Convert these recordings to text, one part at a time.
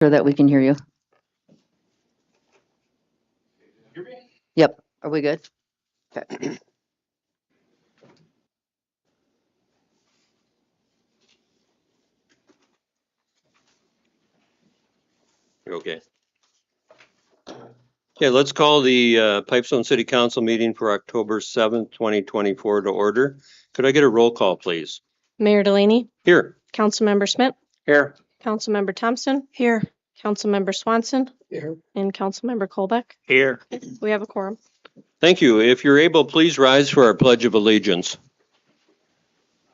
Sure that we can hear you. Yep. Are we good? Okay. Okay. Okay, let's call the Pipestone City Council meeting for October 7th, 2024 to order. Could I get a roll call, please? Mayor Delaney, Here. Councilmember Schmidt, Here. Councilmember Thompson. Here. Councilmember Swanson. Here. And Councilmember Colbeck. Here. We have a quorum. Thank you. If you're able, please rise for our Pledge of Allegiance.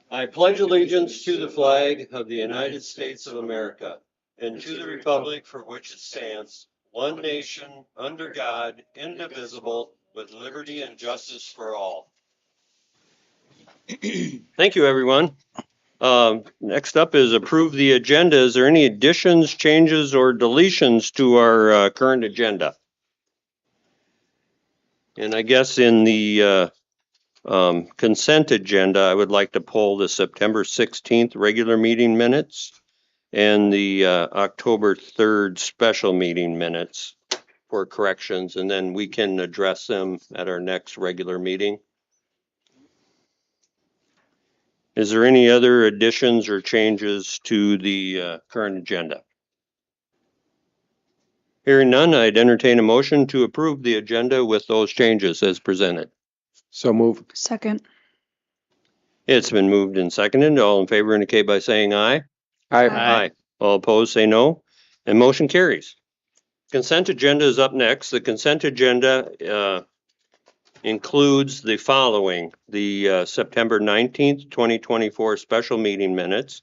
I pledge allegiance to the flag of the United States of America and to the republic for which it stands, one nation, under God, indivisible, with liberty and justice for all. Thank you, everyone. Next up is approve the agenda. Is there any additions, changes, or deletions to our current agenda? And I guess in the consent agenda, I would like to pull the September 16th regular meeting minutes and the October 3rd special meeting minutes for corrections, and then we can address them at our next regular meeting. Is there any other additions or changes to the current agenda? Hearing none, I'd entertain a motion to approve the agenda with those changes as presented. So move. Second. It's been moved and seconded. All in favor indicate by saying aye. Aye. Aye. All opposed say no, and motion carries. Consent agenda is up next. The consent agenda includes the following: the September 19th, 2024 special meeting minutes,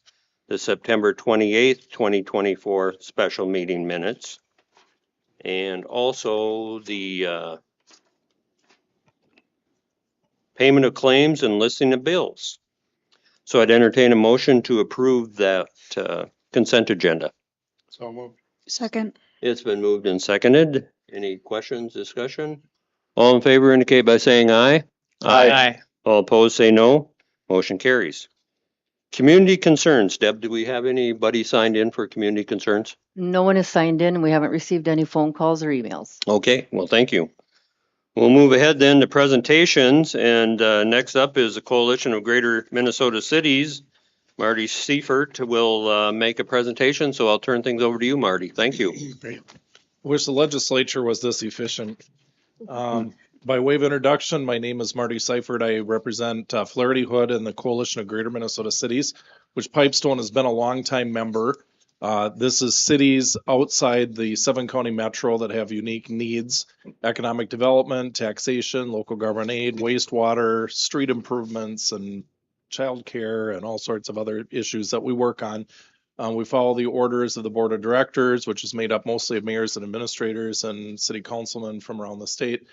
the September 28th, 2024 special meeting minutes, and also the payment of claims and listing of bills. So I'd entertain a motion to approve that consent agenda. So moved. Second. It's been moved and seconded. Any questions, discussion? All in favor indicate by saying aye. Aye. All opposed say no. Motion carries. Community concerns. Deb, do we have anybody signed in for community concerns? No one is signed in and we haven't received any phone calls or emails. Okay, well, thank you. We'll move ahead then to presentations, and next up is the Coalition of Greater Minnesota Cities. Marty Seifert will make a presentation, so I'll turn things over to you, Marty. Thank you. Great. Wish the legislature was this efficient. By way of introduction, my name is Marty Seifert. I represent Flaherty Hood and the Coalition of Greater Minnesota Cities, which Pipestone has been a longtime member. This is cities outside the 7-county metro that have unique needs: economic development, taxation, local government aid, wastewater, street improvements, and childcare, and all sorts of other issues that we work on. We follow the orders of the board of directors, which is made up mostly of mayors and administrators and city councilmen from around the state.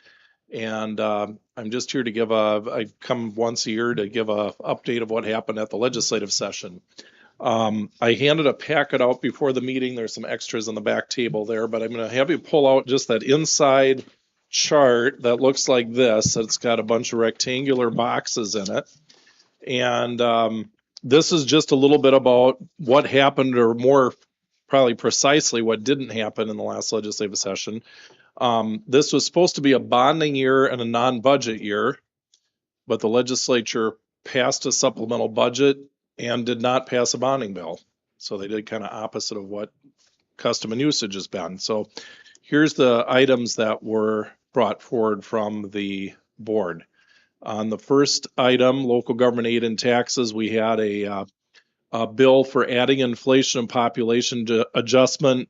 And I'm just here to I come once a year to give a update of what happened at the legislative session. I handed a packet out before the meeting. There's some extras on the back table there, but I'm going to have you pull out just that inside chart that looks like this. It's got a bunch of rectangular boxes in it. And this is just a little bit about what happened, or more probably precisely what didn't happen in the last legislative session. This was supposed to be a bonding year and a non-budget year, but the legislature passed a supplemental budget and did not pass a bonding bill. So they did kind of opposite of what custom and usage has been. So here's the items that were brought forward from the board. On the first item, local government aid and taxes, we had a bill for adding inflation and population adjustment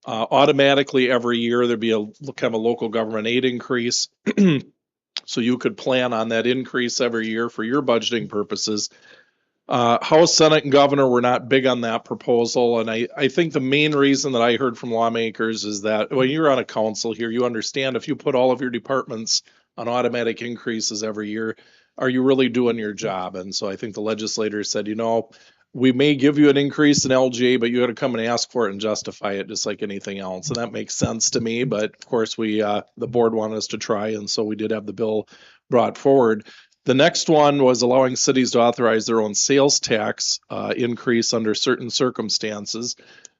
automatically every year. There'd be a kind of a local government aid increase. So you could plan on that increase every year for your budgeting purposes. House, Senate, and Governor were not big on that proposal. And I think the main reason that I heard from lawmakers is that when you're on a council here, you understand if you put all of your departments on automatic increases every year, are you really doing your job? And so I think the legislators said, we may give you an increase in LGA, but you got to come and ask for it and justify it just like anything else. And that makes sense to me. But of course, the board wanted us to try. And so we did have the bill brought forward. The next one was allowing cities to authorize their own sales tax increase under certain circumstances.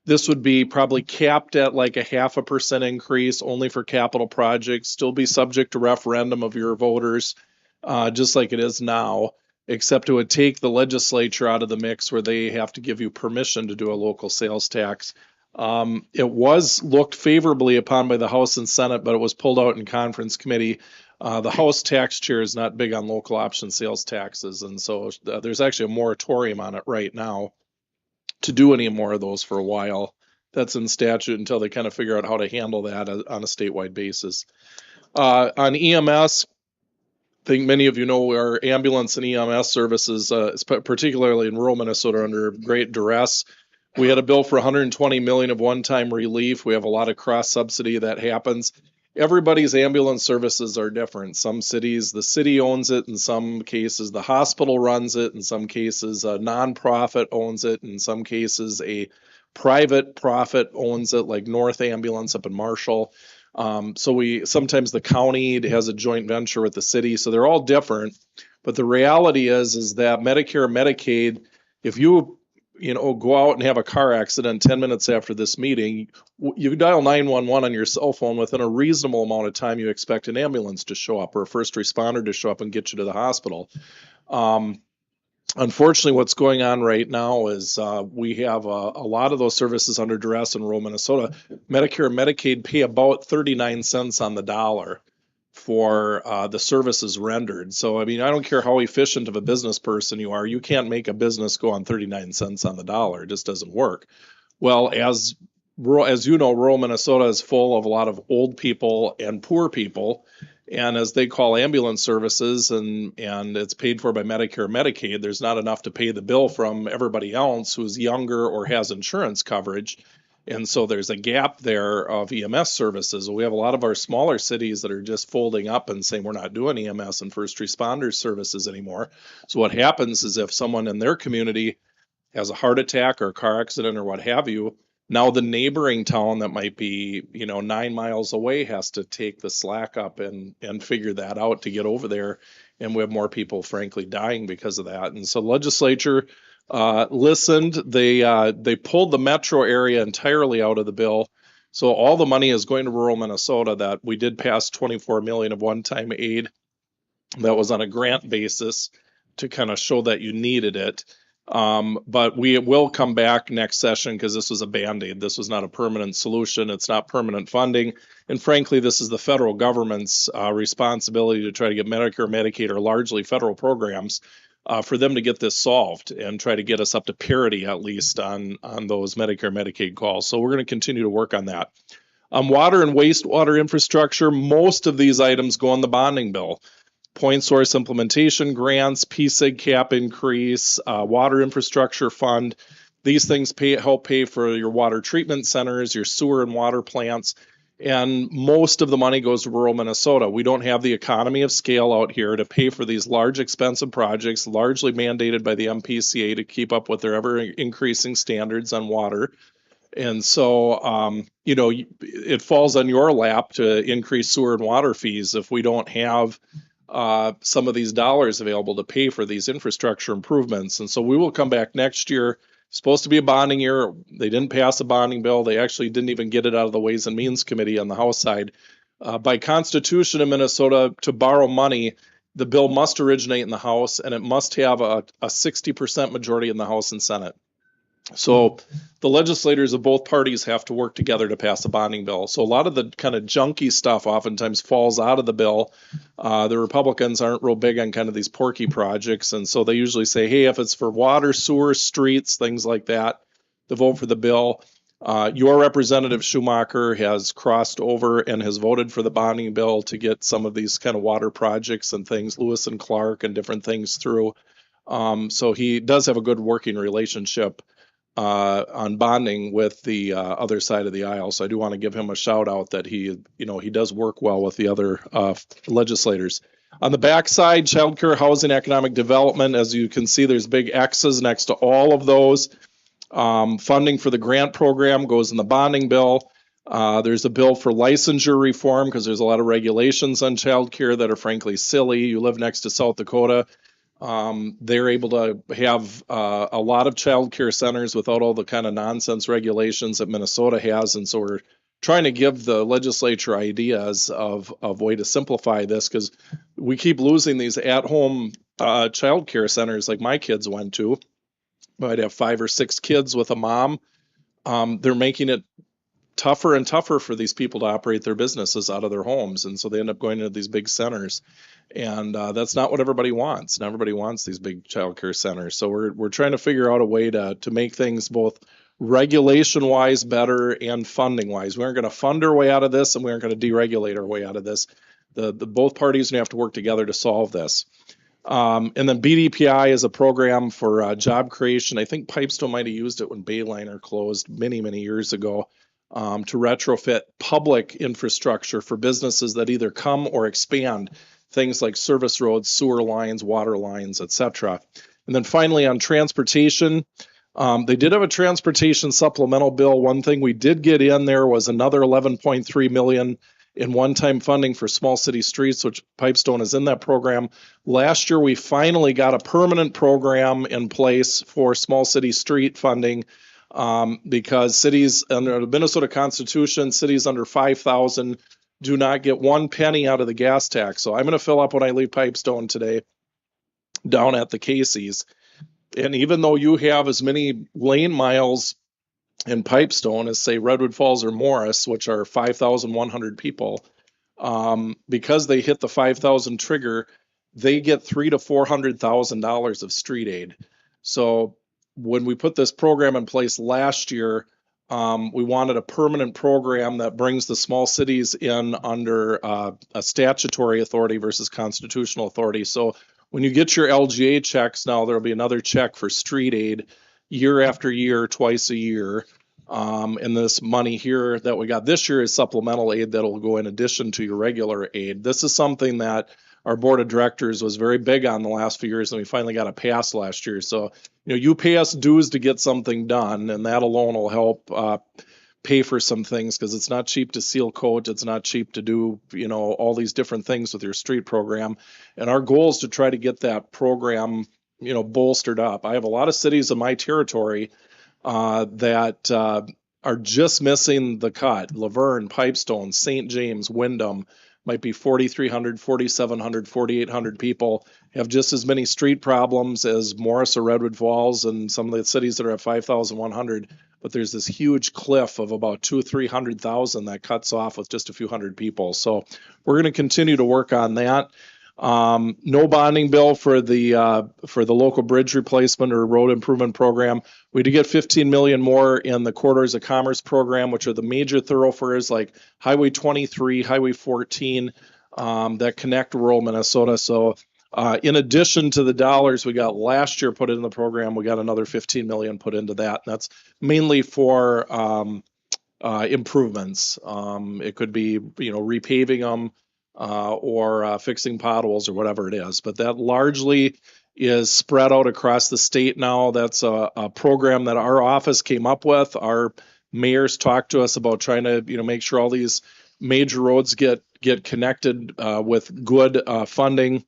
This would be probably capped at like a 0.5% increase only for capital projects, still be subject to referendum of your voters, just like it is now, except it would take the legislature out of the mix where they have to give you permission to do a local sales tax. It was looked favorably upon by the House and Senate, but it was pulled out in conference committee. The House tax chair is not big on local option sales taxes, and so there's actually a moratorium on it right now to do any more of those for a while. That's in statute until they kind of figure out how to handle that on a statewide basis. On EMS, I think many of you know our ambulance and EMS services, particularly in rural Minnesota, are under great duress. We had a bill for 120 million of one-time relief. We have a lot of cross subsidy that happens. Everybody's ambulance services are different. Some cities, the city owns it. In some cases, the hospital runs it. In some cases, a nonprofit owns it. In some cases, a private profit owns it, like North Ambulance up in Marshall. So sometimes the county has a joint venture with the city. So they're all different. But the reality is that Medicare, Medicaid, if you go out and have a car accident 10 minutes after this meeting, you dial 911 on your cell phone. Within a reasonable amount of time, you expect an ambulance to show up or a first responder to show up and get you to the hospital. Unfortunately, what's going on right now is we have a lot of those services under duress in rural Minnesota. Medicare and Medicaid pay about 39 cents on the dollar for the services rendered. So, I mean, I don't care how efficient of a business person you are, you can't make a business go on 39 cents on the dollar. It just doesn't work. Well, as you know, rural Minnesota is full of a lot of old people and poor people. And as they call ambulance services, and it's paid for by Medicare, Medicaid, there's not enough to pay the bill from everybody else who's younger or has insurance coverage. And so there's a gap there of EMS services. We have a lot of our smaller cities that are just folding up and saying we're not doing EMS and first responder services anymore. So what happens is if someone in their community has a heart attack or a car accident or what have you, now the neighboring town that might be 9 miles away has to take the slack up and figure that out to get over there. And we have more people, frankly, dying because of that. And so legislature listened. They pulled the metro area entirely out of the bill. So all the money is going to rural Minnesota. That we did pass 24 million of one-time aid. That was on a grant basis to kind of show that you needed it. But we will come back next session because this was a Band-Aid. This was not a permanent solution. It's not permanent funding. And frankly, this is the federal government's responsibility to try to get Medicare, Medicaid, or largely federal programs for them to get this solved and try to get us up to parity, at least on those Medicare, Medicaid calls. So we're going to continue to work on that. Water and wastewater infrastructure, most of these items go on the bonding bill. Point source implementation grants, PSIG cap increase, water infrastructure fund. These things help pay for your water treatment centers, your sewer and water plants, and most of the money goes to rural Minnesota. We don't have the economy of scale out here to pay for these large, expensive projects, largely mandated by the MPCA to keep up with their ever-increasing standards on water. And so, it falls on your lap to increase sewer and water fees if we don't have some of these dollars available to pay for these infrastructure improvements. And so we will come back next year. Supposed to be a bonding year. They didn't pass a bonding bill. They actually didn't even get it out of the Ways and Means Committee on the House side. By Constitution in Minnesota, to borrow money, the bill must originate in the House, and it must have a 60% majority in the House and Senate. So the legislators of both parties have to work together to pass a bonding bill. So a lot of the kind of junky stuff oftentimes falls out of the bill. The Republicans aren't real big on kind of these porky projects. And so they usually say, hey, if it's for water, sewer, streets, things like that, to vote for the bill. Your representative Schumacher has crossed over and has voted for the bonding bill to get some of these kind of water projects and things, Lewis and Clark and different things through. So he does have a good working relationship on bonding with the other side of the aisle. So I do want to give him a shout out that he does work well with the other legislators. On the backside, childcare, housing, economic development, as you can see, there's big X's next to all of those. Funding for the grant program goes in the bonding bill. There's a bill for licensure reform because there's a lot of regulations on childcare that are frankly silly. You live next to South Dakota. They're able to have a lot of childcare centers without all the kind of nonsense regulations that Minnesota has. And so we're trying to give the legislature ideas of way to simplify this, because we keep losing these at-home childcare centers like my kids went to. I'd have 5 or 6 kids with a mom. They're making it tougher and tougher for these people to operate their businesses out of their homes. And so they end up going into these big centers. And that's not what everybody wants. And everybody wants these big childcare centers. So we're trying to figure out a way to make things both regulation wise better and funding wise. We aren't going to fund our way out of this, and we aren't going to deregulate our way out of this. The both parties have to work together to solve this. And then BDPI is a program for job creation. I think Pipestone might have used it when Bayliner closed many, many years ago, to retrofit public infrastructure for businesses that either come or expand, things like service roads, sewer lines, water lines, etc. And then finally on transportation, they did have a transportation supplemental bill. One thing we did get in there was another $11.3 million in one-time funding for small city streets, which Pipestone is in that program. Last year, we finally got a permanent program in place for small city street funding, because cities under the Minnesota Constitution, cities under 5,000 do not get 1 penny out of the gas tax. So I'm going to fill up when I leave Pipestone today down at the Casey's. And even though you have as many lane miles in Pipestone as, say, Redwood Falls or Morris, which are 5,100 people, because they hit the 5,000 trigger, they get $300,000 to $400,000 of street aid. So when we put this program in place last year, we wanted a permanent program that brings the small cities in under a statutory authority versus constitutional authority. So when you get your LGA checks now, there'll be another check for street aid year after year, twice a year. And this money here that we got this year is supplemental aid that'll go in addition to your regular aid. This is something that our board of directors was very big on the last few years, and we finally got a pass last year. So, you pay us dues to get something done, and that alone will help pay for some things, because it's not cheap to seal coat. It's not cheap to do, all these different things with your street program. And our goal is to try to get that program, bolstered up. I have a lot of cities in my territory that are just missing the cut. Laverne, Pipestone, St. James, Wyndham might be 4,300, 4,700, 4,800 people, have just as many street problems as Morris or Redwood Falls and some of the cities that are at 5,100. But there's this huge cliff of about 200,000 or 300,000 that cuts off with just a few hundred people. So we're going to continue to work on that. No bonding bill for the local bridge replacement or road improvement program. We did get 15 million more in the corridors of commerce program, which are the major thoroughfares like Highway 23, Highway 14, that connect rural Minnesota. So in addition to the dollars we got last year put in the program, we got another 15 million put into that. And that's mainly for improvements. It could be, repaving them, or fixing potholes or whatever it is. But that largely is spread out across the state now. That's a program that our office came up with. Our mayors talked to us about trying to, make sure all these major roads get connected with good funding.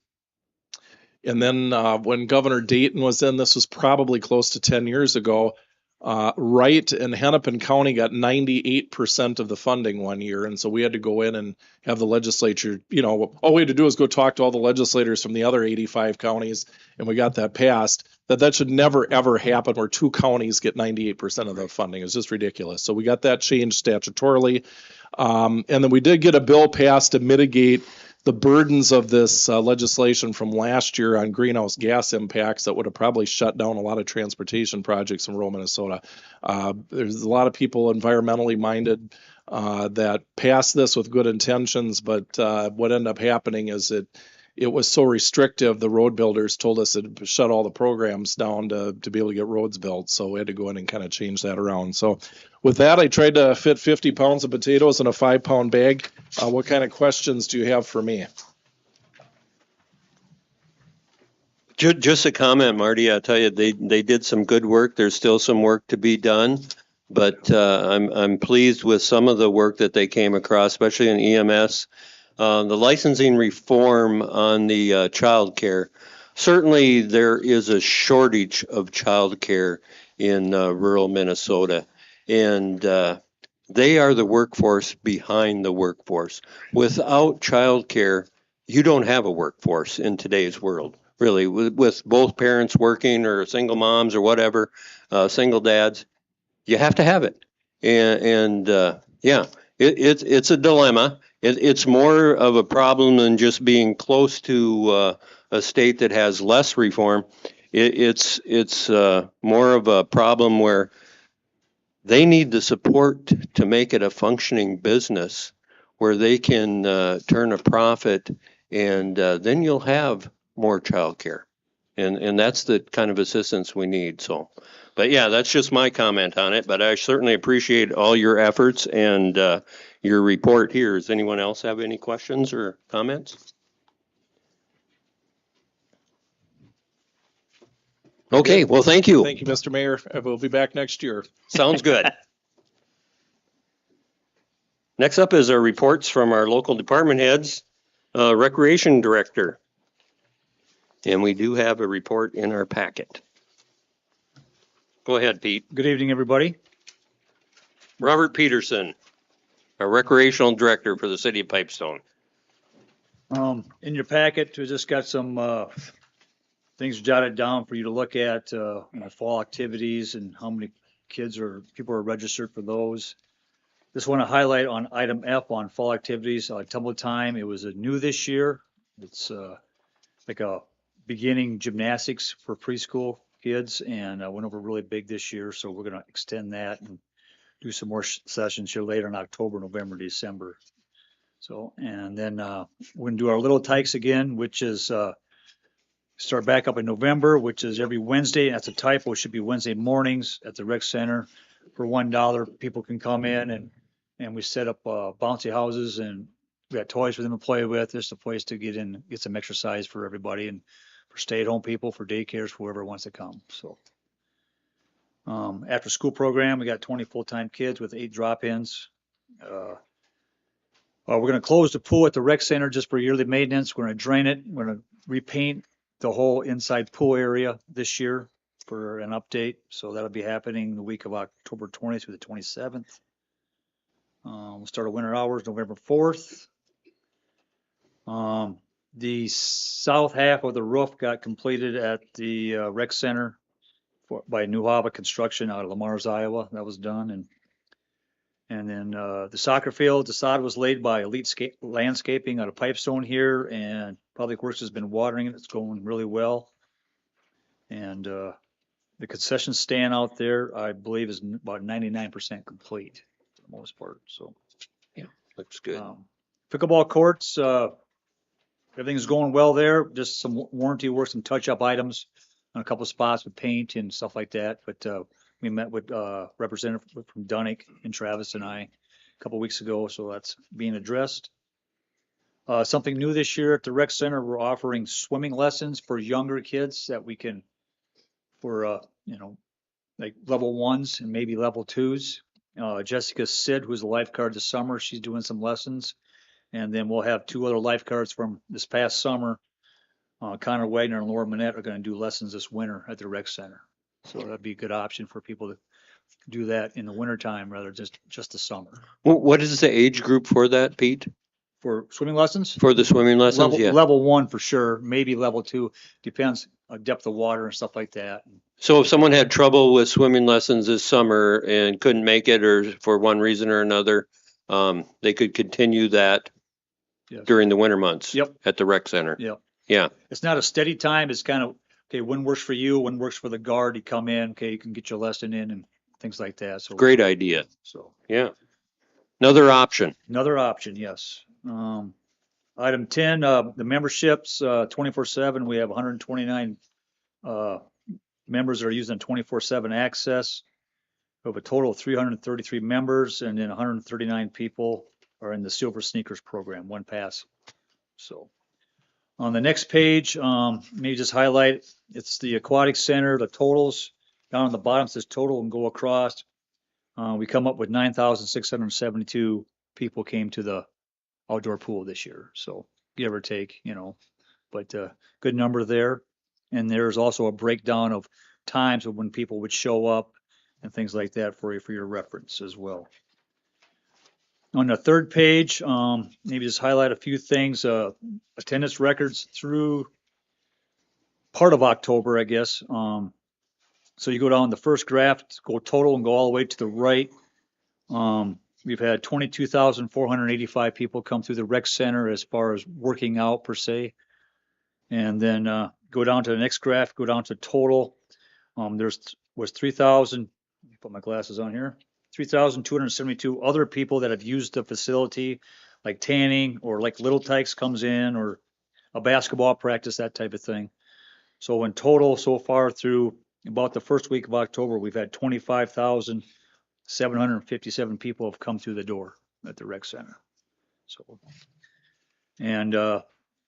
And then when Governor Dayton was in, this was probably close to 10 years ago, Wright and Hennepin County got 98% of the funding one year. And so we had to go in and have the legislature, all we had to do is go talk to all the legislators from the other 85 counties, and we got that passed. That should never, ever happen where 2 counties get 98% of the funding. It's just ridiculous. So we got that changed statutorily. And then we did get a bill passed to mitigate the burdens of this legislation from last year on greenhouse gas impacts that would have probably shut down a lot of transportation projects in rural Minnesota. There's a lot of people environmentally minded that passed this with good intentions, but what ended up happening is it was so restrictive, the road builders told us it shut all the programs down to be able to get roads built. So we had to go in and kind of change that around. So with that, I tried to fit 50 pounds of potatoes in a 5-pound bag. What kind of questions do you have for me? Just a comment, Marty. I tell you, they did some good work. There's still some work to be done, but I'm pleased with some of the work that they came across, especially in EMS. The licensing reform on the child care, certainly there is a shortage of childcare in rural Minnesota, and they are the workforce behind the workforce. Without childcare, you don't have a workforce in today's world. Really, with both parents working or single moms or whatever, single dads, you have to have it. And yeah, it's a dilemma. It's more of a problem than just being close to a state that has less reform. It's more of a problem where they need the support to make it a functioning business where they can turn a profit, and then you'll have more childcare. And that's the kind of assistance we need. So, but yeah, that's just my comment on it. But I certainly appreciate all your efforts and your report here. Does anyone else have any questions or comments? Okay, well, thank you. Thank you, Mr. Mayor. We'll be back next year. Sounds good. Next up is our reports from our local department heads, Recreation Director. And we do have a report in our packet. Go ahead, Pete. Good evening, everybody. Robert Peterson, our Recreational Director for the City of Pipestone. In your packet, we just got some things jotted down for you to look at, fall activities and how many people are registered for those. Just want to highlight on item F on fall activities, tumble time. It was new this year. It's like a beginning gymnastics for preschool kids, and went over really big this year. So we're going to extend that and do some more sessions here later in October, November, December. So, and then we're going to do our little tykes again, which is start back up in November, which is every Wednesday. That's a typo. It should be Wednesday mornings at the rec center for $1. People can come in and we set up bouncy houses, and we got toys for them to play with. Just a place to get some exercise for everybody, and for stay-at-home people, for daycares, for whoever wants to come. So after school program, we got 20 full-time kids with 8 drop-ins. We're going to close the pool at the rec center just for yearly maintenance. We're going to drain it. We're going to repaint the whole inside pool area this year for an update. So that'll be happening the week of October 20th through the 27th. We'll start our winter hours November 4th. The south half of the roof got completed at the rec center by New Hava Construction out of Lamar's, Iowa. That was done. And then the soccer field, the sod was laid by Elite Landscaping out of Pipestone here, and Public Works has been watering it. It's going really well. And the concession stand out there, I believe, is about 99% complete for the most part. So Yeah, looks good. Pickleball courts, everything's going well there. Just some warranty work, some touch-up items on a couple of spots with paint and stuff like that. But we met with representative from Dunnick and Travis and I a couple of weeks ago, so that's being addressed. Something new this year at the rec center, we're offering swimming lessons for younger kids that we can, for like level 1s and maybe level 2s. Jessica Sid, who's a lifeguard this summer, she's doing some lessons. And then we'll have 2 other lifeguards from this past summer. Connor Wagner and Laura Manette are going to do lessons this winter at the rec center. So that'd be a good option for people to do that in the wintertime rather than just the summer. What is the age group for that, Pete? For swimming lessons? For the swimming lessons? Yeah. Level 1 for sure, maybe level 2. Depends on depth of water and stuff like that. So if someone had trouble with swimming lessons this summer and couldn't make it, or for one reason or another, they could continue that Yes. during the winter months. Yep. At the rec center. Yep. Yeah. It's not a steady time. It's kind of, okay, when works for you, when works for the guard, you come in, okay, you can get your lesson in and things like that. So Great idea. So Yeah. Another option. another option, yes. Item 10, the memberships, 24/7. We have 129 members that are using 24/7 access. We have a total of 333 members, and then 139 people are in the Silver Sneakers program, 1 pass. So on the next page, maybe just highlight, it's the aquatic center, the totals down on the bottom says total and go across. We come up with 9,672 people came to the outdoor pool this year. So give or take, but good number there. And there's also a breakdown of times of when people would show up and things like that for your reference as well. On the third page, maybe just highlight a few things, attendance records through part of October, I guess. So you go down the first graph, go total and go all the way to the right. We've had 22,485 people come through the rec center as far as working out per se. And then go down to the next graph, go down to total. Was 3,000, put my glasses on here, 3,272 other people that have used the facility, like tanning or like Little Tykes comes in or a basketball practice, that type of thing. So in total, so far through about the first week of October, we've had 25,757 people have come through the door at the rec center. So, and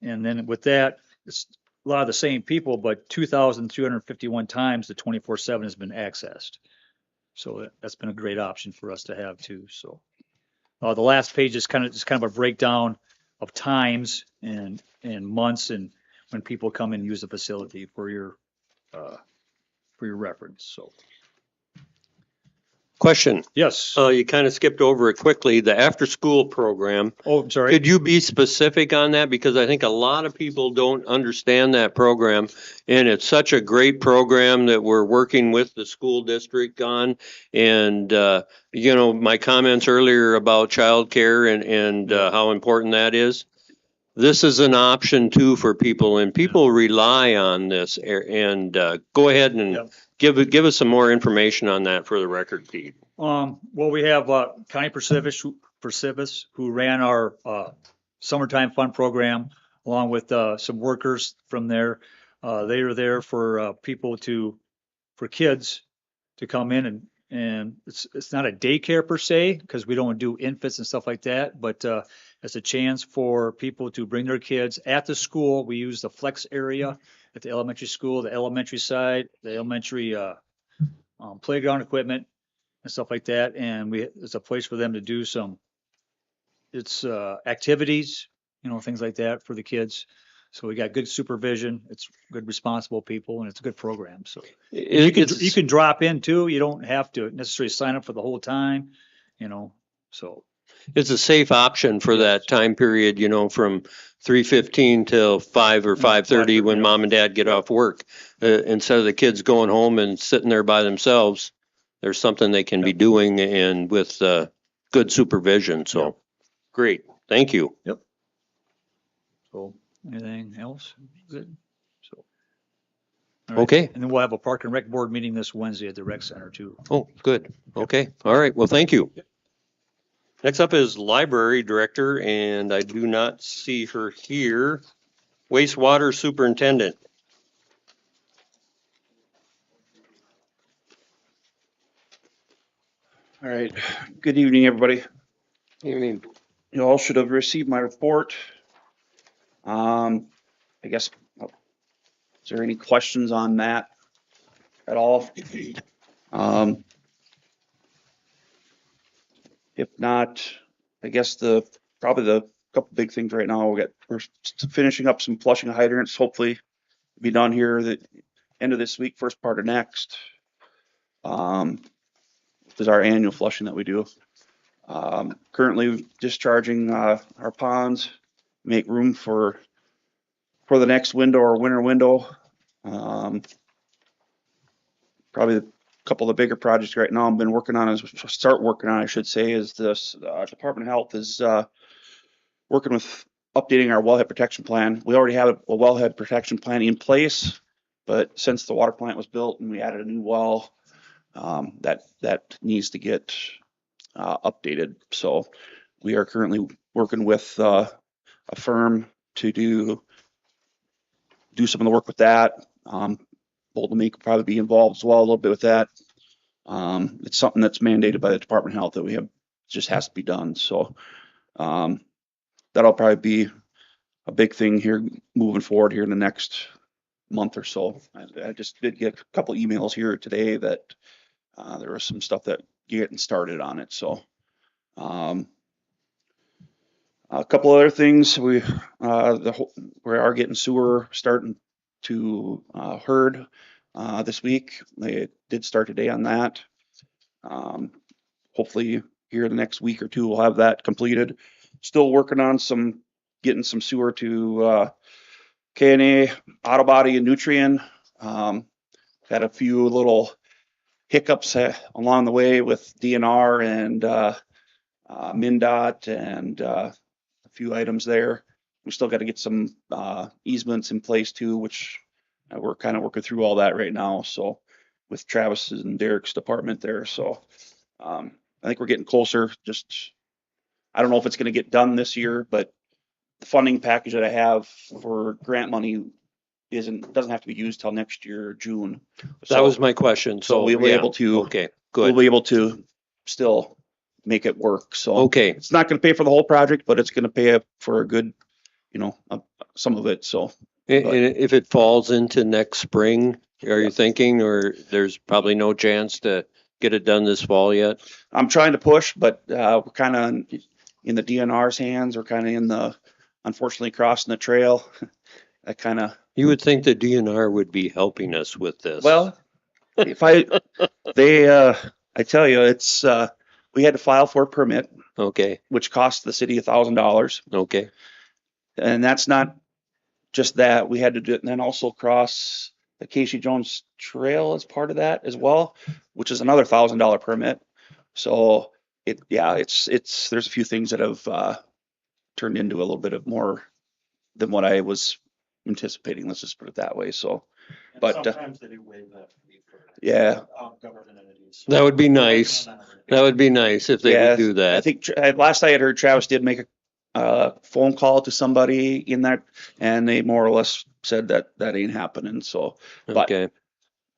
then with that, it's a lot of the same people, but 2,351 times the 24/7 has been accessed. So that's been a great option for us to have too. So the last page is kind of a breakdown of times and months and when people come and use the facility for your reference. So Question. yes. You kind of skipped over it quickly, the after-school program. Oh, I'm sorry. Could you be specific on that? Because I think a lot of people don't understand that program. And it's such a great program that we're working with the school district on. And, my comments earlier about childcare and how important that is. This is an option too for people, and people rely on this. And go ahead and give us some more information on that for the record, Pete. Well, we have Connie Percivis, who ran our summertime fun program, along with some workers from there. They are there for for kids to come in and it's not a daycare per se, because we don't do infants and stuff like that, but it's a chance for people to bring their kids at the school. We use the flex area at the elementary school, the elementary side, the elementary playground equipment and stuff like that. And it's a place for them to do activities, things like that for the kids. So we got good supervision. It's good, responsible people, and it's a good program. So you can drop in too. You don't have to necessarily sign up for the whole time, so. It's a safe option for that time period, from 3:15 till 5 or 5:30 when mom and dad get off work. Instead of the kids going home and sitting there by themselves, there's something they can be doing and with good supervision. So great. Thank you. Yep. So anything else? Good. So. All right. Okay. And then we'll have a Park and Rec Board meeting this Wednesday at the Rec Center too. Oh, good. Okay. All right. Well, thank you. Next up is Library Director, and I do not see her here. Wastewater Superintendent. All right. Good evening, everybody. Evening. You all should have received my report. I guess, is there any questions on that at all? If not, I guess probably the couple big things right now, we're finishing up some flushing hydrants, hopefully be done here the end of this week, first part of next. This is our annual flushing that we do. Currently discharging our ponds, make room for the next window or winter window. Probably a couple of the bigger projects right now I've been working on is this Department of Health is working with updating our wellhead protection plan. We already have a wellhead protection plan in place, but since the water plant was built and we added a new well, that needs to get updated. So we are currently working with a firm to do some of the work with that. Bolton May could probably be involved as well a little bit with that. It's something that's mandated by the Department of Health that we have, just has to be done. So that'll probably be a big thing here moving forward here in the next month or so. I just did get a couple emails here today that there was some stuff that getting started on it. So a couple other things, we are getting sewer starting to herd this week. They did start today on that. Hopefully here the next week or two we'll have that completed. Still working on getting some sewer to K&A, Auto Body, and Nutrien. Had a few little hiccups along the way with DNR and MnDOT and a few items there. We still got to get some easements in place too, which we're kind of working through all that right now. So with Travis and Derek's department there. So I think we're getting closer. Just, I don't know if it's going to get done this year, but the funding package that I have for grant money doesn't have to be used till next year, June. That was my question. So So we'll be yeah. able to, Okay, we'll good. be able to still make it work. So Okay, it's not going to pay for the whole project, but it's going to pay for a good, some of it. So and if it falls into next spring, are you thinking, or there's probably no chance to get it done this fall yet? I'm trying to push, but we're kind of in the DNR's hands. We're kind of unfortunately crossing the trail. I kind of, You would think the DNR would be helping us with this. well, I tell you, it's, we had to file for a permit, Okay, which cost the city $1,000. okay, And that's not just that. We had to do it and then also cross the Casey Jones Trail as part of that as well, which is another $1,000 permit. So there's a few things that have turned into a little bit of more than what I was anticipating. Let's just put it that way. So, but Sometimes they do waive that fee for yeah, government entities. that would be nice. That would be nice if they yeah, would do I that. think last I had heard, Travis did make a phone call to somebody in that, and they more or less said that ain't happening. So, but Okay,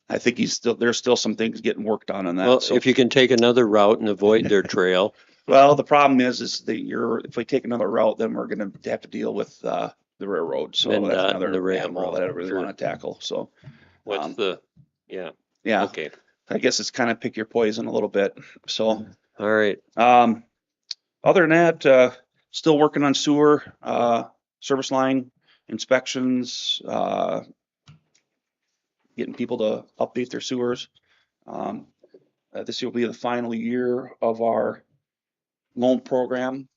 I think there's still some things getting worked on that. well, So, if you can take another route and avoid their trail, well, the problem is that if we take another route, then we're going to have to deal with the railroad. So MnDOT that's and another the animal that I really sure. want to tackle. So, what's yeah, yeah, okay, I guess it's kind of pick your poison a little bit. So, all right. other than that, still working on sewer, service line inspections, getting people to update their sewers. This will be the final year of our loan program.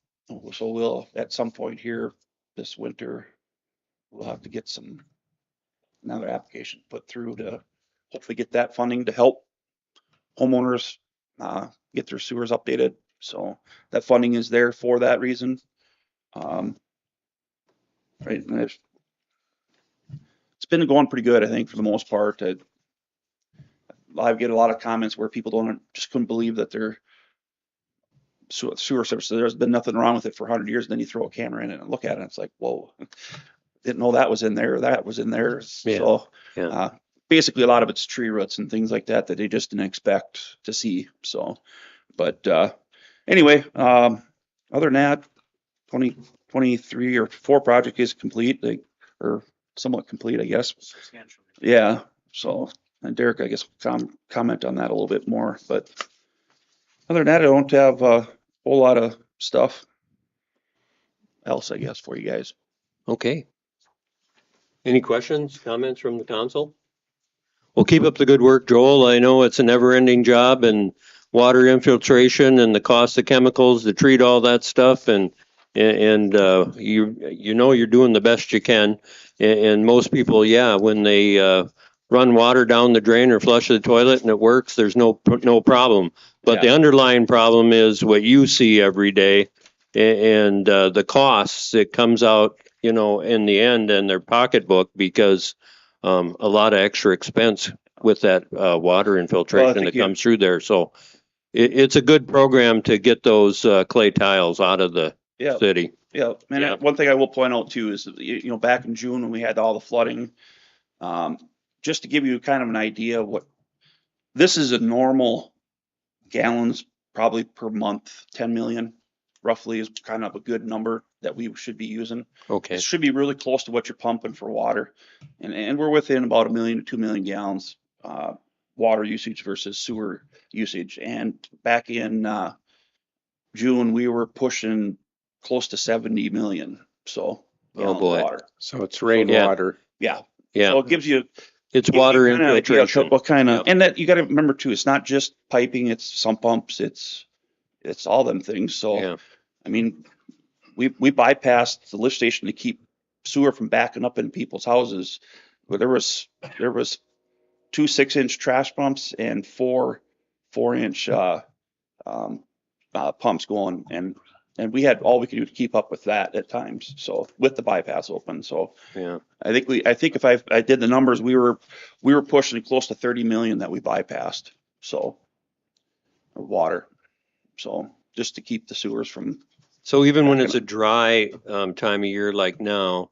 So we'll, at some point here this winter, we'll have to get another application put through to hopefully get that funding to help homeowners get their sewers updated. So that funding is there for that reason. Right. And it's been going pretty good, I think, for the most part. I get a lot of comments where people just couldn't believe that their sewer service, there's been nothing wrong with it for 100 years. And then you throw a camera in it and look at it. And it's like, whoa, didn't know that was in there. That was in there. Yeah, So yeah. basically a lot of it's tree roots and things like that they just didn't expect to see. So, but anyway, other than that, 2023 or 4 project is complete, or somewhat complete, I guess. Substantially. Yeah. So, and Derek, I guess, comment on that a little bit more. But other than that, I don't have a whole lot of stuff else, I guess, for you guys. Okay. Any questions, comments from the council? Well, keep up the good work, Joel. I know it's a never-ending job, and water infiltration and the cost of chemicals to treat all that stuff, and you know you're doing the best you can. And most people, when they run water down the drain or flush the toilet and it works, there's no problem. But the underlying problem is what you see every day, and the costs that comes out, in the end in their pocketbook, because a lot of extra expense with that water infiltration that comes through there. So it's a good program to get those clay tiles out of the city. Yeah, and Yeah. one thing I will point out too is, back in June when we had all the flooding, just to give you kind of an idea of what this is, a normal gallons probably per month, 10 million roughly is kind of a good number that we should be using. Okay. It should be really close to what you're pumping for water, and we're within about 1 million to 2 million gallons water usage versus sewer usage. And back in June, we were pushing close to 70 million. So Oh boy. water. So it's Yeah. rainwater. Yeah. Yeah, So it gives you. it's gives you water kinda an idea of infiltration. What kind of, Yep. and that you gotta remember too, it's not just piping, it's sump pumps, it's all them things. So, Yeah, I mean, we bypassed the lift station to keep sewer from backing up in people's houses. But there was 2 6-inch trash pumps and 4 4-inch pumps going, and we had all we could do to keep up with that at times. So with the bypass open, so yeah. I think if I did the numbers, we were pushing close to 30 million that we bypassed. So of water, so just to keep the sewers from. So even when it's a dry time of year like now,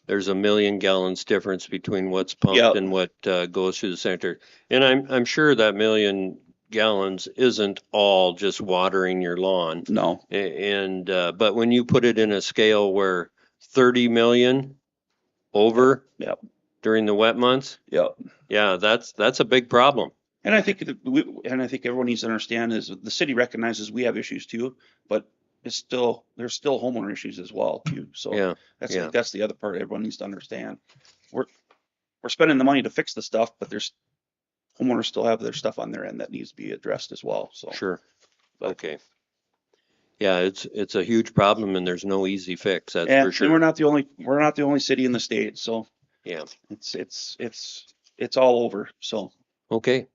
there's 1 million gallons difference between what's pumped Yep. and what goes through the center. And I'm sure that 1 million gallons isn't all just watering your lawn. No, And but when you put it in a scale where 30 million over Yep. during the wet months, yep. yeah, that's a big problem. And I think everyone needs to understand is the city recognizes we have issues too, but there's still homeowner issues as well too. So Yeah, that's yeah. that's the other part everyone needs to understand. We're spending the money to fix the stuff, but there's homeowners still have their stuff on their end that needs to be addressed as well. So Sure. But- Okay. Yeah, it's a huge problem and there's no easy fix, that's and, for sure. and we're not the only city in the state. So Yeah. it's all over. So Okay.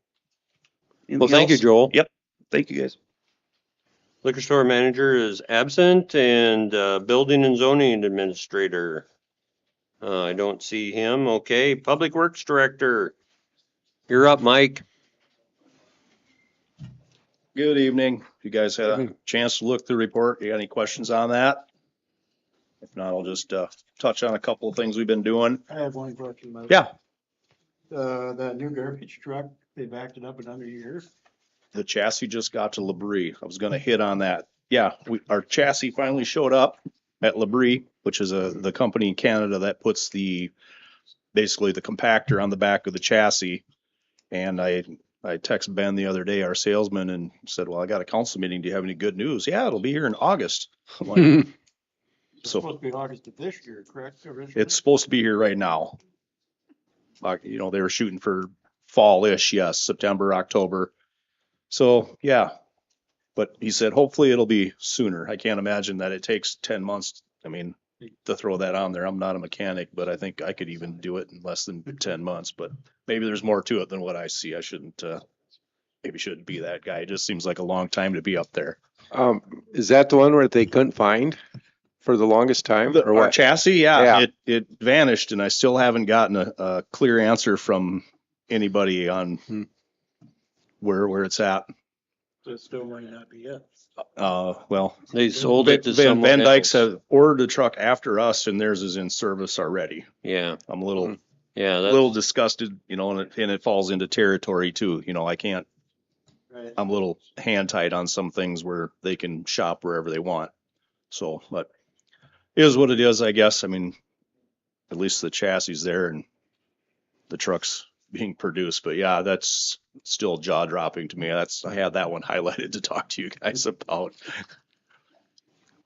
Well, anything thank you, else? Joel. Yep. Thank you guys. Liquor store manager is absent and building and zoning administrator. I don't see him. Okay, public works director. You're up, Mike. Good evening. If you guys had a chance to look through the report, you got any questions on that? If not, I'll just touch on a couple of things we've been doing. I have one question, Mike. Yeah, The new garbage truck, they backed it up another year. the chassis just got to Labrie. I was gonna hit on that. Yeah, our chassis finally showed up at Labrie, which is the company in Canada that puts basically the compactor on the back of the chassis. And I texted Ben the other day, our salesman, and said, well, I got a council meeting. Do you have any good news? Yeah, it'll be here in August. I'm like, It's So- supposed to be August of this year, correct? Originally? it's supposed to be here right now. Like, they were shooting for fall-ish, yes, September, October. So, yeah. But he said, hopefully it'll be sooner. I can't imagine that it takes 10 months. I mean, to throw that on there. I'm not a mechanic, but I think I could even do it in less than 10 months, but maybe there's more to it than what I see. I shouldn't be that guy. It just seems like a long time to be up there. Is that the one where they couldn't find for the longest time or Our what? chassis, Yeah. it vanished and I still haven't gotten a clear answer from anybody on where it's at. So it still might not be it. Well, They sold it to someone Van Dyke's else. have ordered a truck after us and theirs is in service already. Yeah, I'm a little yeah, little that's, disgusted, and it falls into territory too. I can't, Right. I'm a little hand tied on some things where they can shop wherever they want. So, but it is what it is, I guess. I mean, at least the chassis is there and the truck's being produced. But yeah, that's still jaw dropping to me. I had that one highlighted to talk to you guys about.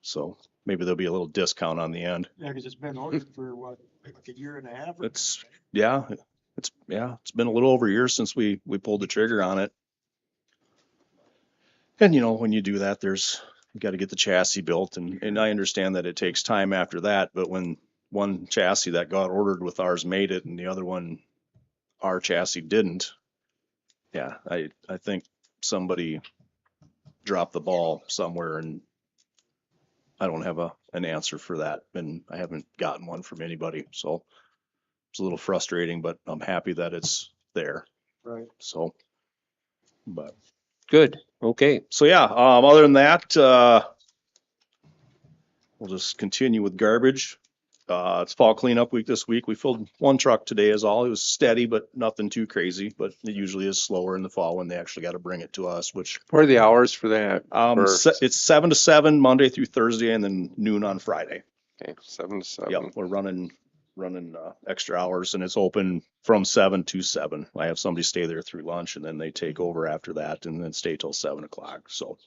So maybe there'll be a little discount on the end. Yeah, because it's been ordered for what, like a year and a half? or It's something, it's been a little over a year since we pulled the trigger on it. And when you do that, you got to get the chassis built, and I understand that it takes time after that. But when one chassis that got ordered with ours made it, and the other one, our chassis didn't, yeah, I think somebody dropped the ball somewhere, and I don't have an answer for that, and I haven't gotten one from anybody. So it's a little frustrating, but I'm happy that it's there. Right. So, but. good. Okay, So yeah, other than that, we'll just continue with garbage. It's fall cleanup week this week. We filled one truck today is all. It was steady, but nothing too crazy, but it usually is slower in the fall when they actually got to bring it to us, which, What are the hours for that? it's 7 to 7 Monday through Thursday and then noon on Friday. Okay, 7 to 7. Yep, we're running extra hours and it's open from 7 to 7. I have somebody stay there through lunch and then they take over after that and then stay till 7 o'clock. So,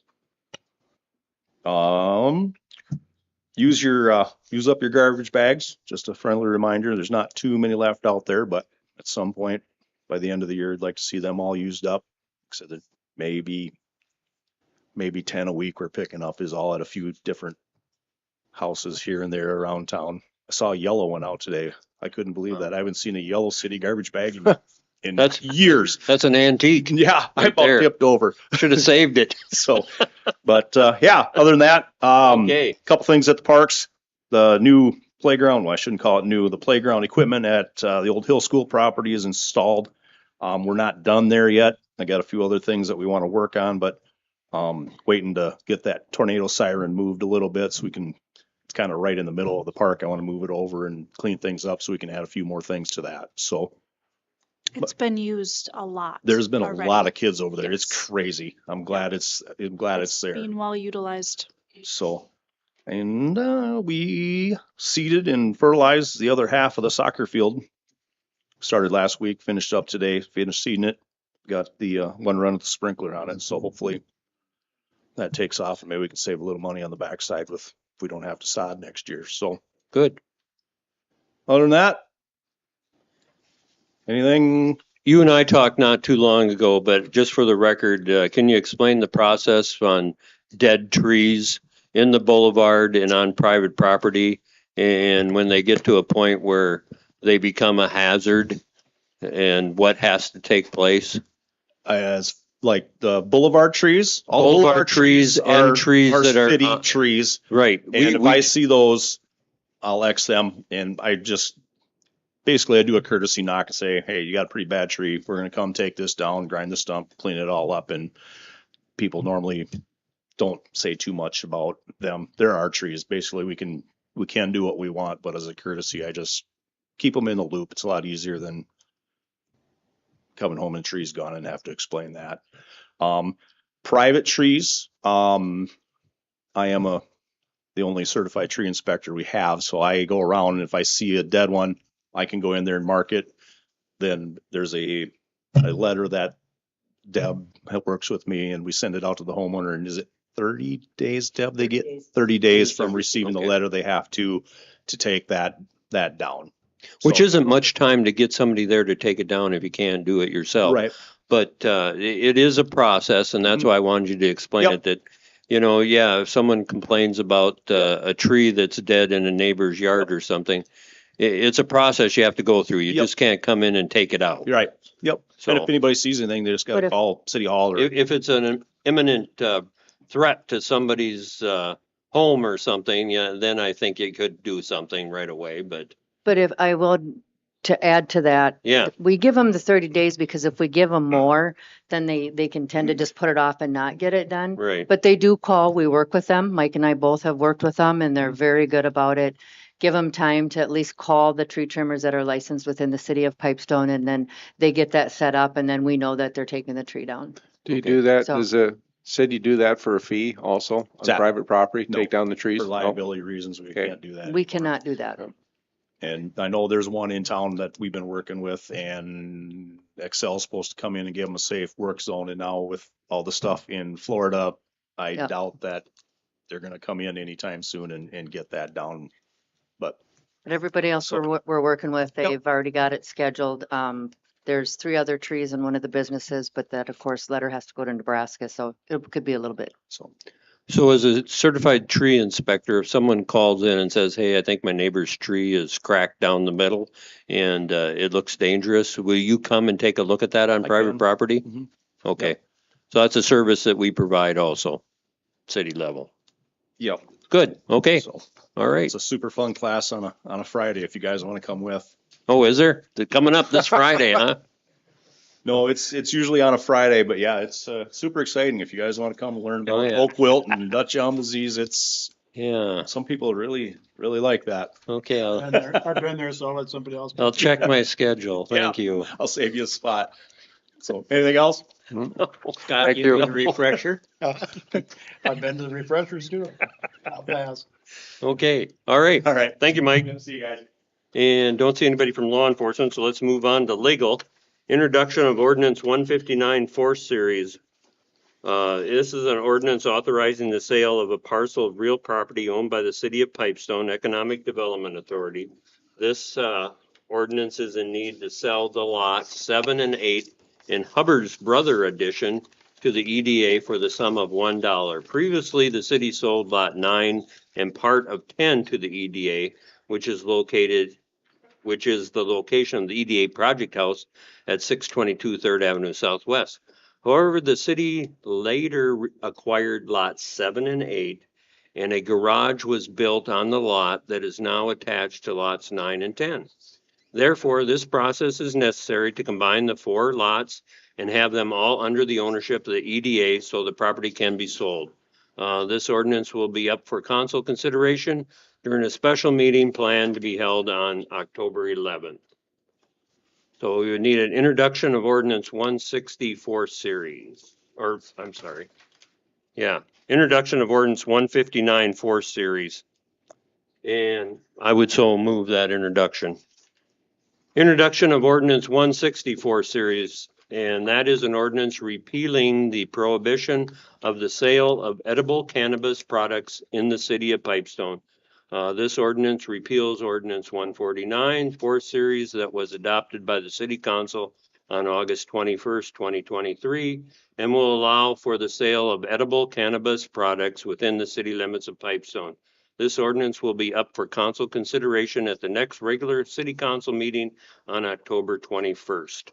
use up your garbage bags. Just a friendly reminder, there's not too many left out there, but at some point by the end of the year, I'd like to see them all used up. So that maybe 10 a week we're picking up is all at a few different houses here and there around town. I saw a yellow one out today. I couldn't believe that. I haven't seen a yellow city garbage bag in That's- years. That's an antique. Yeah, I Right about there. tipped over. Should have saved it. So, but yeah, other than that, Okay. couple things at the parks. The new playground, well, I shouldn't call it new. The playground equipment at the old Hill School property is installed. We're not done there yet. I got a few other things that we want to work on, but waiting to get that tornado siren moved a little bit so we can. It's kind of right in the middle of the park. I want to move it over and clean things up so we can add a few more things to that. So It's been used a lot. there's been a already. lot of kids over there. It's Yes. crazy. I'm glad it's there. Being well utilized. So, and we seeded and fertilized the other half of the soccer field. Started last week, finished up today, finished seeding it. Got the one run with the sprinkler on it. So hopefully that takes off and maybe we can save a little money on the backside if we don't have to sod next year. So Good. other than that, anything? You and I talked not too long ago, but just for the record, can you explain the process on dead trees in the boulevard and on private property? And when they get to a point where they become a hazard and what has to take place? As like the boulevard trees, Boulevard trees and trees that are city trees. right. And if I see those, I'll X them. And I just basically I do a courtesy knock and say, hey, you got a pretty bad tree. We're going to come take this down, grind the stump, clean it all up. And people normally don't say too much about them. There are trees. Basically, we can do what we want, but as a courtesy, I just keep them in the loop. It's a lot easier than coming home and trees gone and have to explain that. Private trees, I am the only certified tree inspector we have, so I go around and if I see a dead one, I can go in there and mark it. Then there's a letter that Deb works with me and we send it out to the homeowner. And is it 30 days, Deb? They get 30 days from receiving the Okay. letter. They have to take that down. Which So- isn't much time to get somebody there to take it down if you can't do it yourself. right. But it is a process, and that's Mhm. why I wanted you to explain Yep. it, that, if someone complains about a tree that's dead in a neighbor's yard or something, it's a process you have to go through. You Yep. just can't come in and take it out. You're right. Yep. So And if anybody sees anything, they just got But to if- call City Hall or. if it's an imminent threat to somebody's home or something, yeah, then I think you could do something right away, but But if I will, to add to that, yeah, we give them the 30 days because if we give them more, then they can tend to just put it off and not get it done. right. But they do call, we work with them. Mike and I both have worked with them and Mm-hmm. they're very good about it. Give them time to at least call the tree trimmers that are licensed within the city of Pipestone and then they get that set up and then we know that they're taking the tree down. Do you Okay. do that? So- Does the city do that for a fee also on Exactly. private property? No. Take down the trees? For No? liability reasons, we Okay. can't do that. We cannot do that. And I know there's one in town that we've been working with and Excel's supposed to come in and give them a safe work zone. And now with all the stuff in Florida, I Yep. doubt that they're gonna come in anytime soon and get that down. But But everybody else So- we're working with, Yep. they've already got it scheduled. There's 3 other trees in one of the businesses, but that of course letter has to go to Nebraska, so it could be a little bit. so, So as a certified tree inspector, if someone calls in and says, hey, I think my neighbor's tree is cracked down the middle and it looks dangerous, will you come and take a look at that on I private can. property? Mhm. Okay. Yep. So that's a service that we provide also, city level. yeah. Good. Okay. So All right. it's a super fun class on a Friday if you guys want to come with. Oh, is there? They're coming up this Friday, huh? No, it's usually on a Friday, but yeah, it's super exciting if you guys want to come and learn Oh, about yeah. oak wilt and Dutch elm disease. It's Yeah. some people really like that. Okay. I've been there, so I'll let somebody else. I'll check my schedule. Thank you. I'll save you a spot. So anything else? Scott, Thank you you. need a refresher? I've been to the refreshers too. I'll pass. Okay. All right. All right. Thank you, Mike. Good to see you guys. And don't see anybody from law enforcement, so let's move on to legal. Introduction of ordinance 159 4th series. This is an ordinance authorizing the sale of a parcel of real property owned by the city of Pipestone Economic Development Authority. This, ordinance is in need to sell the lots 7 and 8 in Hubbard's Brother Edition to the EDA for the sum of $1. Previously, the city sold lot 9 and part of 10 to the EDA, which is the location of the EDA project house at 622 3rd Avenue Southwest. However, the city later acquired lots 7 and 8, and a garage was built on the lot that is now attached to lots 9 and 10. Therefore, this process is necessary to combine the 4 lots and have them all under the ownership of the EDA so the property can be sold. This ordinance will be up for council consideration during a special meeting planned to be held on October 11th. So we would need an introduction of ordinance 164 series, or I'm sorry. Yeah, introduction of ordinance 159 4 series. And I would so move that introduction. Introduction of ordinance 164 series, and that is an ordinance repealing the prohibition of the sale of edible cannabis products in the city of Pipestone. This ordinance repeals ordinance 149 4 series that was adopted by the city council on August 21st, 2023, and will allow for the sale of edible cannabis products within the city limits of Pipestone. This ordinance will be up for council consideration at the next regular city council meeting on October 21st.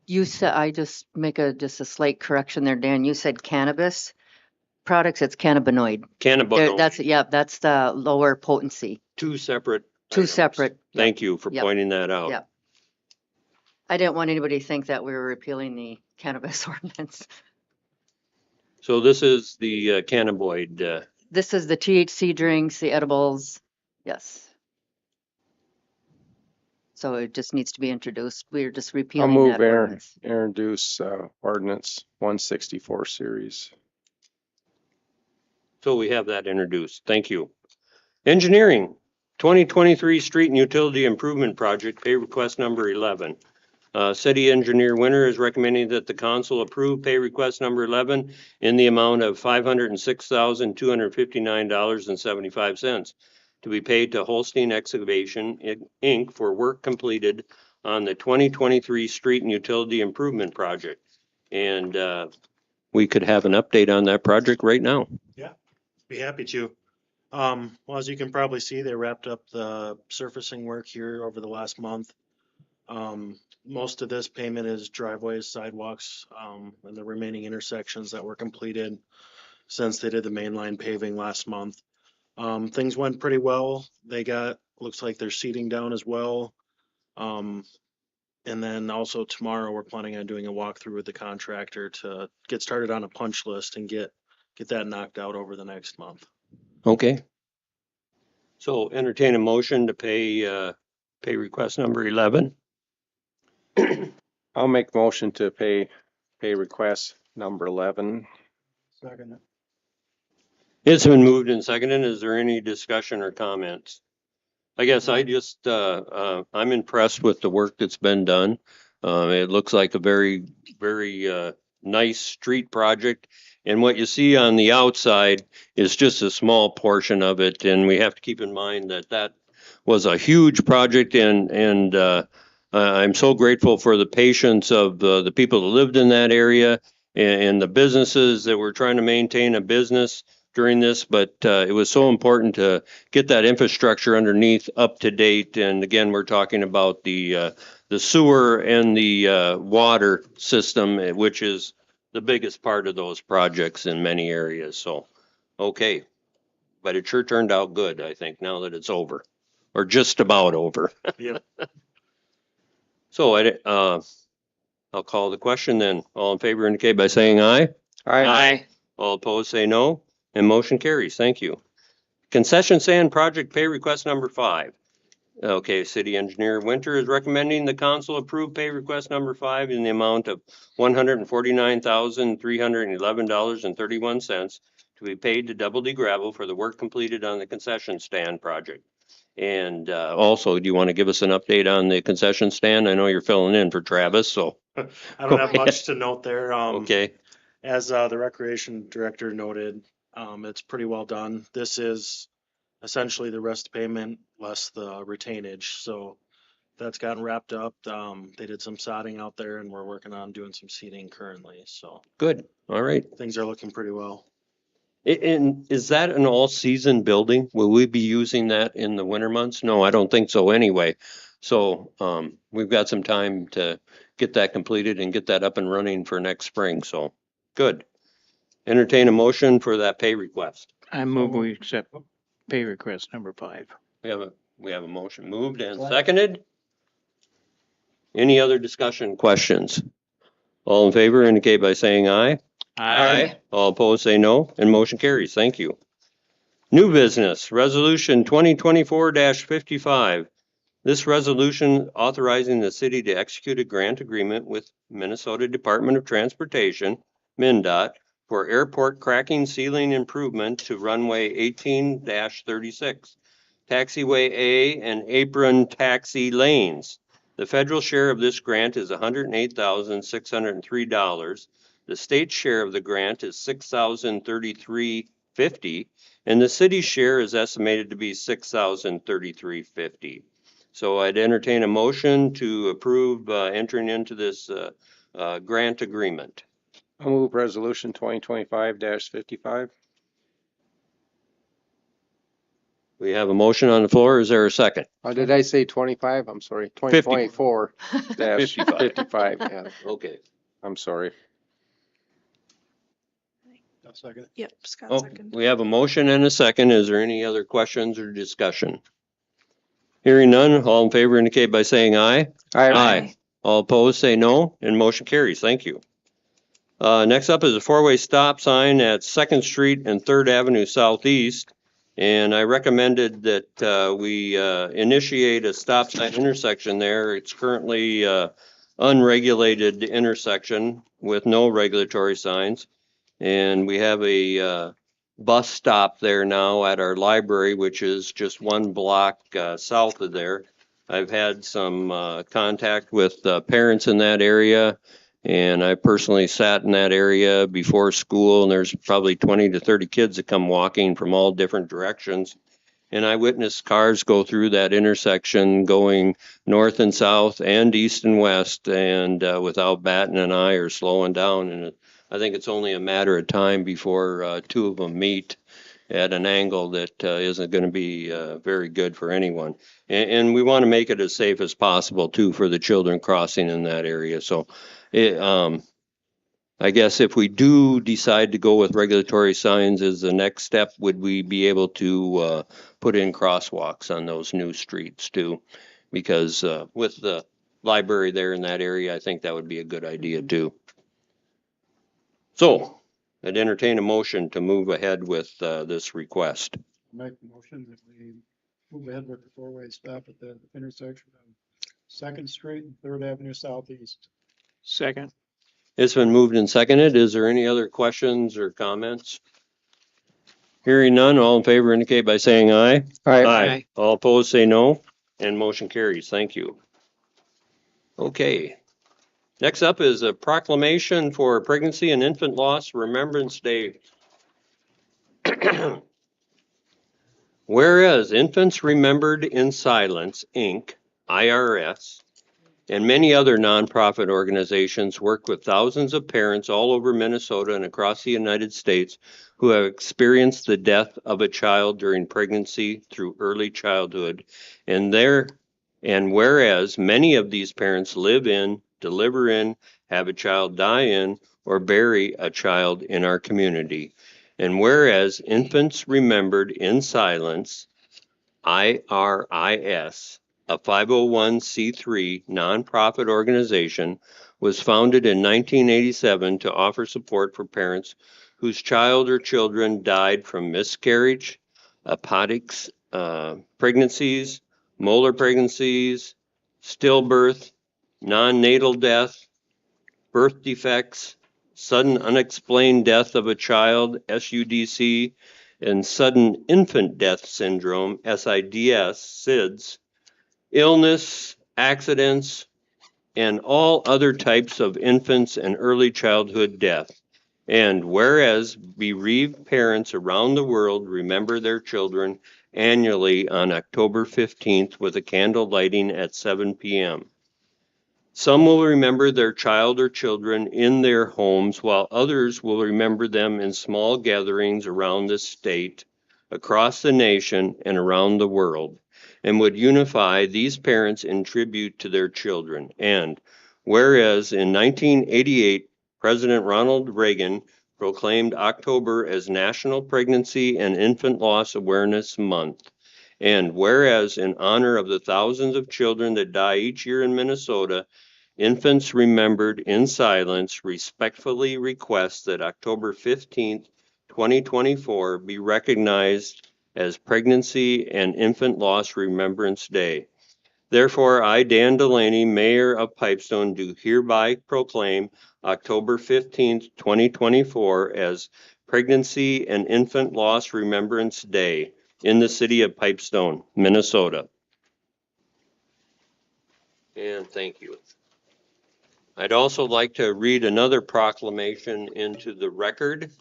You said, I just make just a slight correction there, Dan. You said cannabis products, it's cannabinoid. Cannabinoid, That's the lower potency. two separate Two items. separate. Thank you for Yep. pointing that out. Yep. I didn't want anybody to think that we were repealing the cannabis ordinance. So this is the cannabinoid. This is the THC drinks, the edibles. Yes. So it just needs to be introduced. We're just I'll repealing move that ordinance. introduce ordinance 164 series. So we have that introduced. Thank you. Engineering, 2023 Street and Utility Improvement Project, pay request number 11. City Engineer Winter is recommending that the council approve pay request number 11 in the amount of $506,259.75 to be paid to Holstein Excavation Inc. for work completed on the 2023 Street and Utility Improvement Project. And we could have an update on that project right now. Be happy to. Well, as you can probably see, they wrapped up the surfacing work here over the last month. Most of this payment is driveways, sidewalks, and the remaining intersections that were completed since they did the mainline paving last month. Things went pretty well. Looks like they're seeding down as well. And then also tomorrow, we're planning on doing a walkthrough with the contractor to get started on a punch list and get that knocked out over the next month. Okay. So entertain a motion to pay request number 11. I'll make motion to pay request number 11. Second. It's been moved and seconded. Is there any discussion or comments? I guess I just, I'm impressed with the work that's been done. It looks like a very, very nice street project. And what you see on the outside is just a small portion of it. And we have to keep in mind that that was a huge project, and I'm so grateful for the patience of the people that lived in that area and the businesses that were trying to maintain a business during this. But it was so important to get that infrastructure underneath up to date. And again, we're talking about the sewer and the water system, which is the biggest part of those projects in many areas. So, okay. But it sure turned out good, I think, now that it's over, or just about over. Yep. So I'll call the question then. All in favor indicate by saying aye. Aye. All opposed say no, and motion carries. Thank you. Concession stand project pay request number 5. Okay, City Engineer Winter is recommending the council approve pay request number 5 in the amount of $149,311.31 to be paid to Double D Gravel for the work completed on the concession stand project. And also, do you want to give us an update on the concession stand? I know you're filling in for Travis, so. I don't have much to note there. Okay, As the recreation director noted, it's pretty well done. This is essentially the rest payment less the retainage. So that's gotten wrapped up. They did some sodding out there and we're working on doing some seeding currently. So Good, all right. things are looking pretty well. And is that an all-season building? Will we be using that in the winter months? No, I don't think so anyway. So, we've got some time to get that completed and get that up and running for next spring, so, good. Entertain a motion for that pay request. I move we accept pay request number 5. We have a motion moved and seconded. Any other discussion, questions? All in favor indicate by saying aye. All opposed, say no, and motion carries. Thank you. New business, resolution 2024-55. This resolution authorizing the city to execute a grant agreement with Minnesota Department of Transportation, MnDOT, for airport cracking ceiling improvement to runway 18-36, taxiway A and apron taxi lanes. The federal share of this grant is $108,603. The state share of the grant is $6,033.50, and the city's share is estimated to be $6,033.50. So I'd entertain a motion to approve entering into this grant agreement. I'll move resolution 2025-55. We have a motion on the floor. Is there a second? Did I say 25? I'm sorry. 2024-55. Yeah, Okay. I'm sorry. I'll second. Yep, Scott Oh, second. we have a motion and a second. Is there any other questions or discussion? Hearing none, all in favor indicate by saying aye. Aye. All opposed, say no, and motion carries. Thank you. Next up is a four-way stop sign at 2nd Street and 3rd Avenue Southeast. And I recommended that we initiate a stop sign intersection there. It's currently unregulated intersection with no regulatory signs. And we have a bus stop there now at our library, which is just one block south of there. I've had some contact with parents in that area, and I personally sat in that area before school, and there's probably 20 to 30 kids that come walking from all different directions. And I witnessed cars go through that intersection going north and south and east and west, and without batting an eye or slowing down. And I think it's only a matter of time before two of them meet at an angle that isn't going to be very good for anyone. And we want to make it as safe as possible too for the children crossing in that area. So I guess if we do decide to go with regulatory signs as the next step, would we be able to put in crosswalks on those new streets too? Because with the library there in that area, I think that would be a good idea too. So I'd entertain a motion to move ahead with this request. Make the motion that we move ahead with the four-way stop at the intersection of 2nd Street and 3rd Avenue Southeast. Second. It's been moved and seconded. Is there any other questions or comments? Hearing none, all in favor indicate by saying aye. Aye. All opposed, say no, and motion carries. Thank you. Okay. Next up is a proclamation for Pregnancy and Infant Loss Remembrance Day. Whereas Infants Remembered in Silence, Inc., IRS, and many other nonprofit organizations work with thousands of parents all over Minnesota and across the United States who have experienced the death of a child during pregnancy through early childhood. And whereas many of these parents live in, deliver in, have a child die in, or bury a child in our community. And whereas Infants Remembered in Silence, IRIS, a 501c3 nonprofit organization, was founded in 1987 to offer support for parents whose child or children died from miscarriage, apodic pregnancies, molar pregnancies, stillbirth, non-natal death, birth defects, sudden unexplained death of a child, SUDC, and sudden infant death syndrome, SIDS, illness, accidents, and all other types of infants and early childhood death. And whereas bereaved parents around the world remember their children annually on October 15th with a candle lighting at 7 p.m. Some will remember their child or children in their homes, while others will remember them in small gatherings around the state, across the nation, and around the world, and would unify these parents in tribute to their children. And whereas in 1988, President Ronald Reagan proclaimed October as National Pregnancy and Infant Loss Awareness Month. And whereas in honor of the thousands of children that die each year in Minnesota, Infants Remembered in Silence respectfully request that October 15th, 2024 be recognized as Pregnancy and Infant Loss Remembrance Day. Therefore, I, Dan Delaney, Mayor of Pipestone, do hereby proclaim October 15th, 2024 as Pregnancy and Infant Loss Remembrance Day in the city of Pipestone, Minnesota. And thank you. I'd also like to read another proclamation into the record.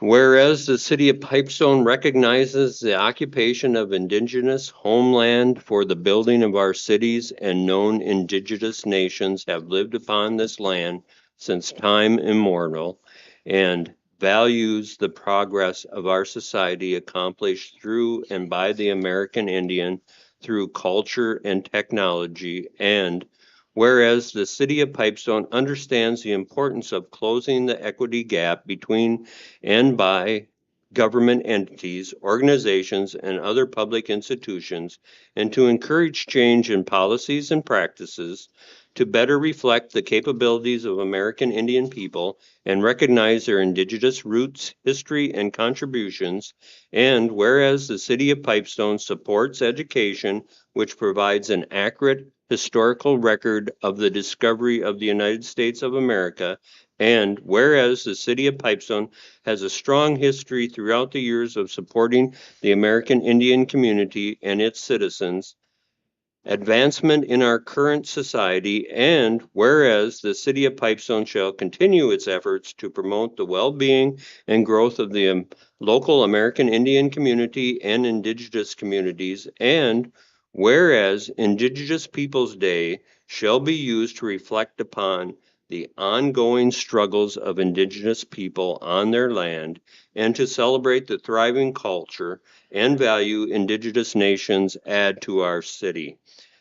Whereas the city of Pipestone recognizes the occupation of indigenous homeland for the building of our cities, and known indigenous nations have lived upon this land since time immemorial, and values the progress of our society accomplished through and by the American Indian through culture and technology. And whereas the city of Pipestone understands the importance of closing the equity gap between and by government entities, organizations, and other public institutions, and to encourage change in policies and practices to better reflect the capabilities of American Indian people and recognize their indigenous roots, history, and contributions. And whereas the city of Pipestone supports education, which provides an accurate historical record of the discovery of the United States of America, and whereas the city of Pipestone has a strong history throughout the years of supporting the American Indian community and its citizens, advancement in our current society, and whereas the city of Pipestone shall continue its efforts to promote the well-being and growth of the local American Indian community and indigenous communities, and whereas Indigenous Peoples Day shall be used to reflect upon the ongoing struggles of indigenous people on their land, and to celebrate the thriving culture and value indigenous nations add to our city.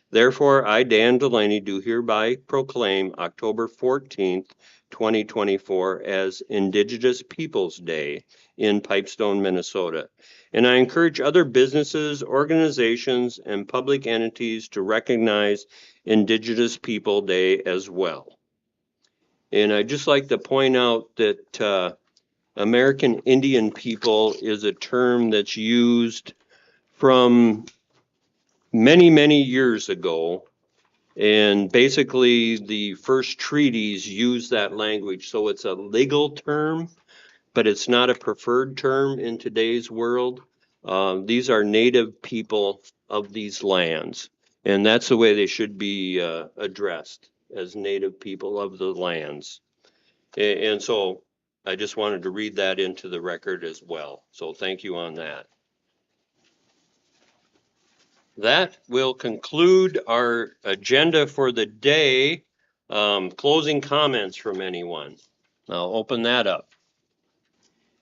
Therefore, I, Dan Delaney, do hereby proclaim October 14th, 2024 as Indigenous Peoples Day in Pipestone, Minnesota. And I encourage other businesses, organizations, and public entities to recognize Indigenous People Day as well. And I'd just like to point out that American Indian people is a term that's used from many, many years ago. And basically, the first treaties use that language. So it's a legal term, but it's not a preferred term in today's world. These are native people of these lands, and that's the way they should be addressed, as native people of the lands. And so I just wanted to read that into the record as well. So thank you on that. That will conclude our agenda for the day. Closing comments from anyone. I'll open that up.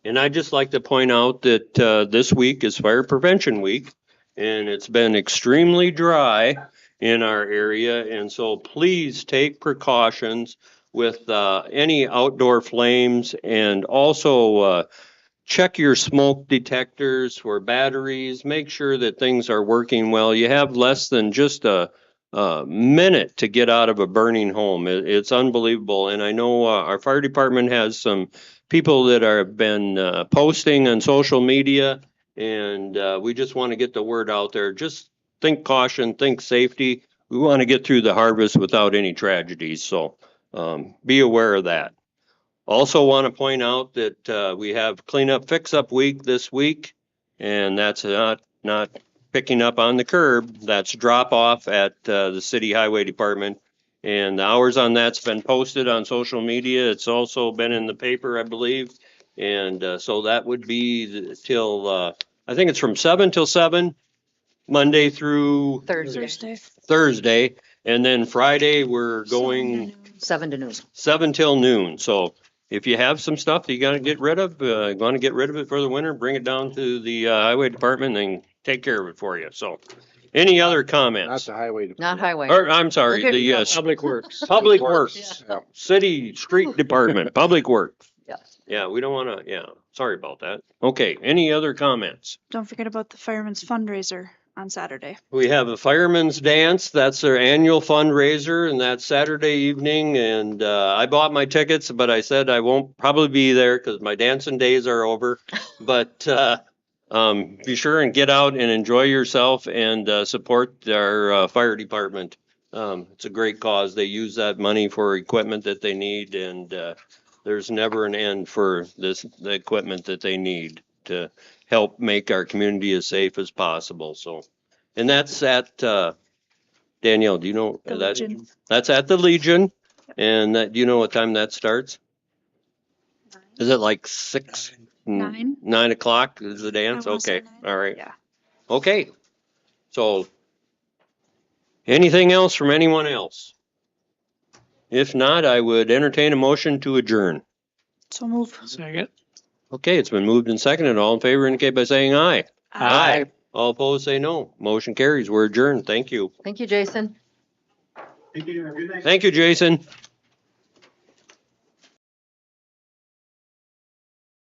And I'd just like to point out that this week is Fire Prevention Week, and it's been extremely dry in our area. And so please take precautions with any outdoor flames, and also check your smoke detectors for batteries. Make sure that things are working well. You have less than just a minute to get out of a burning home. It's unbelievable. And I know our fire department has some people that have been posting on social media, and we just want to get the word out there. Just think caution, think safety. We want to get through the harvest without any tragedies. So be aware of that. Also want to point out that we have cleanup fix-up week this week, and that's not picking up on the curb. That's drop off at the city highway department. And the hours on that's been posted on social media. It's also been in the paper, I believe. And so that would be till, I think it's from 7 till 7, Monday through Thursday. Thursday. And then Friday, we're going 7 to noon. 7 till noon. So if you have some stuff that you gotta get rid of, want to get rid of it for the winter, bring it down to the highway department and take care of it for you. So any other Not comments? the highway. Not highway. Or, I'm sorry, We're getting the Public Works. Public Works, Yeah. City Street Department, Public Works. Yes. Yeah, we don't wanna, yeah, sorry about that. Okay, any other comments? Don't forget about the fireman's fundraiser on Saturday. We have a fireman's dance. That's their annual fundraiser and that's Saturday evening. And, I bought my tickets, but I said I won't probably be there because my dancing days are over. But, be sure and get out and enjoy yourself and, support our, fire department. It's a great cause. They use that money for equipment that they need and, there's never an end for the equipment that they need to help make our community as safe as possible, so. And that's at, Danielle, do you know? The that- Legion. That's at the Legion, and that, do you know what time that starts? Is it like 6? 9. 9 o'clock is the dance? wanna say Okay, 9. all right. Yeah. Okay, so, anything else from anyone else? If not, I would entertain a motion to adjourn. So move. Second. Okay, it's been moved and seconded. All in favor indicate by saying aye. All opposed, say no. Motion carries. We're adjourned. Thank you. Thank you, Jason. Thank you, Jason.